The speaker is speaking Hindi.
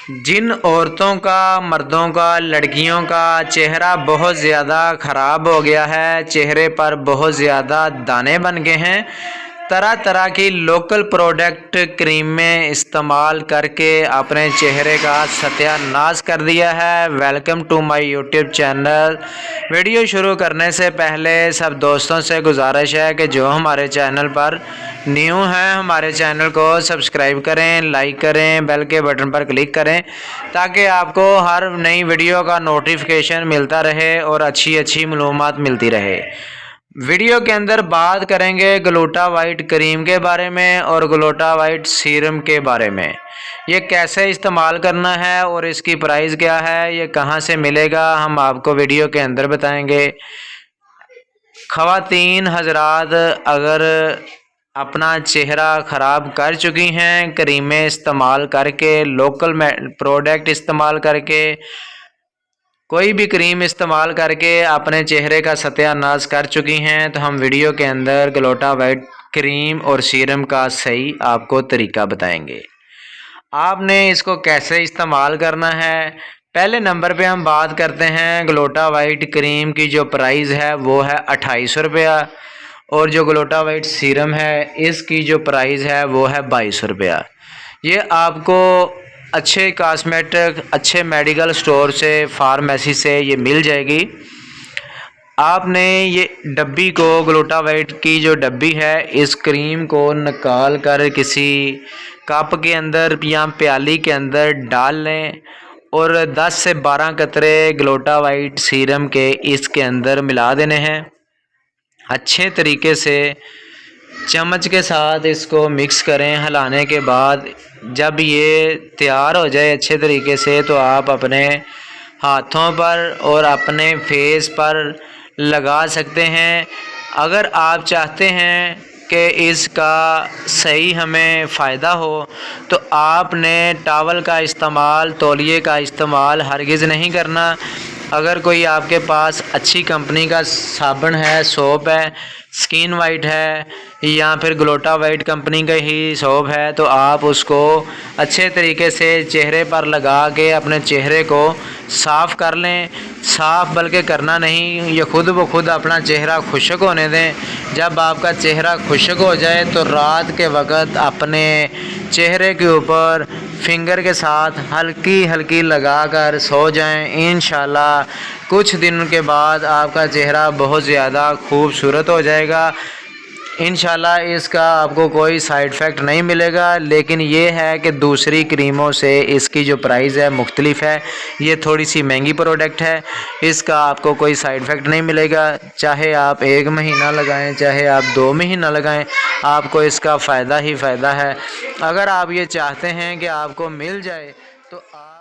जिन औरतों का, मर्दों का, लड़कियों का चेहरा बहुत ज़्यादा ख़राब हो गया है, चेहरे पर बहुत ज़्यादा दाने बन गए हैं, तरह तरह की लोकल प्रोडक्ट क्रीमें इस्तेमाल करके अपने चेहरे का सत्यानाश कर दिया है। Welcome to my YouTube channel. Video शुरू करने से पहले सब दोस्तों से गुजारिश है कि जो हमारे चैनल पर न्यू हैं हमारे चैनल को सब्सक्राइब करें, लाइक करें, बेल के बटन पर क्लिक करें ताकि आपको हर नई वीडियो का नोटिफिकेशन मिलता रहे और अच्छी मालूमात मिलती रहे। वीडियो के अंदर बात करेंगे ग्लूटावाइट क्रीम के बारे में और ग्लूटावाइट सीरम के बारे में। ये कैसे इस्तेमाल करना है और इसकी प्राइस क्या है, ये कहाँ से मिलेगा, हम आपको वीडियो के अंदर बताएंगे। ख़वातीन हजरात अगर अपना चेहरा ख़राब कर चुकी हैं क्रीमें इस्तेमाल करके, लोकल प्रोडक्ट इस्तेमाल करके, कोई भी क्रीम इस्तेमाल करके अपने चेहरे का सत्यानाश कर चुकी हैं, तो हम वीडियो के अंदर ग्लूटावाइट क्रीम और सीरम का सही आपको तरीका बताएंगे। आपने इसको कैसे इस्तेमाल करना है। पहले नंबर पे हम बात करते हैं ग्लूटावाइट क्रीम की जो प्राइस है वो है 2800 रुपया और जो ग्लूटावाइट सीरम है इसकी जो प्राइस है वो है 2200 रुपया। ये आपको अच्छे कॉस्मेटिक, अच्छे मेडिकल स्टोर से, फार्मेसी से ये मिल जाएगी। आपने ये डब्बी को, ग्लूटावाइट की जो डब्बी है, इस क्रीम को निकाल कर किसी कप के अंदर या प्याली के अंदर डाल लें और 10 से 12 कतरे ग्लूटावाइट सीरम के इसके अंदर मिला देने हैं। अच्छे तरीके से चम्मच के साथ इसको मिक्स करें। हिलाने के बाद जब ये तैयार हो जाए अच्छे तरीके से तो आप अपने हाथों पर और अपने फेस पर लगा सकते हैं। अगर आप चाहते हैं कि इसका सही हमें फ़ायदा हो तो आपने टॉवल का इस्तेमाल, तौलिए का इस्तेमाल हरगिज़ नहीं करना। अगर कोई आपके पास अच्छी कंपनी का साबुन है, सोप है, स्किन वाइट है या फिर ग्लूटावाइट कंपनी का ही सोप है तो आप उसको अच्छे तरीके से चेहरे पर लगा के अपने चेहरे को साफ़ कर लें। साफ़ बल्कि करना नहीं, ये खुद ब खुद अपना चेहरा खुश्क होने दें। जब आपका चेहरा खुश्क हो जाए तो रात के वक्त अपने चेहरे के ऊपर फिंगर के साथ हल्की हल्की लगाकर सो जाएं। इंशाल्लाह कुछ दिनों के बाद आपका चेहरा बहुत ज़्यादा खूबसूरत हो जाएगा। इंशाल्लाह इसका आपको कोई साइड इफ़ेक्ट नहीं मिलेगा, लेकिन ये है कि दूसरी क्रीमों से इसकी जो प्राइस है मुख्तलिफ है। ये थोड़ी सी महंगी प्रोडक्ट है, इसका आपको कोई साइड इफ़ेक्ट नहीं मिलेगा। चाहे आप 1 महीना लगाएं, चाहे आप 2 महीना लगाएं, आपको इसका फ़ायदा ही फ़ायदा है। अगर आप ये चाहते हैं कि आपको मिल जाए तो आप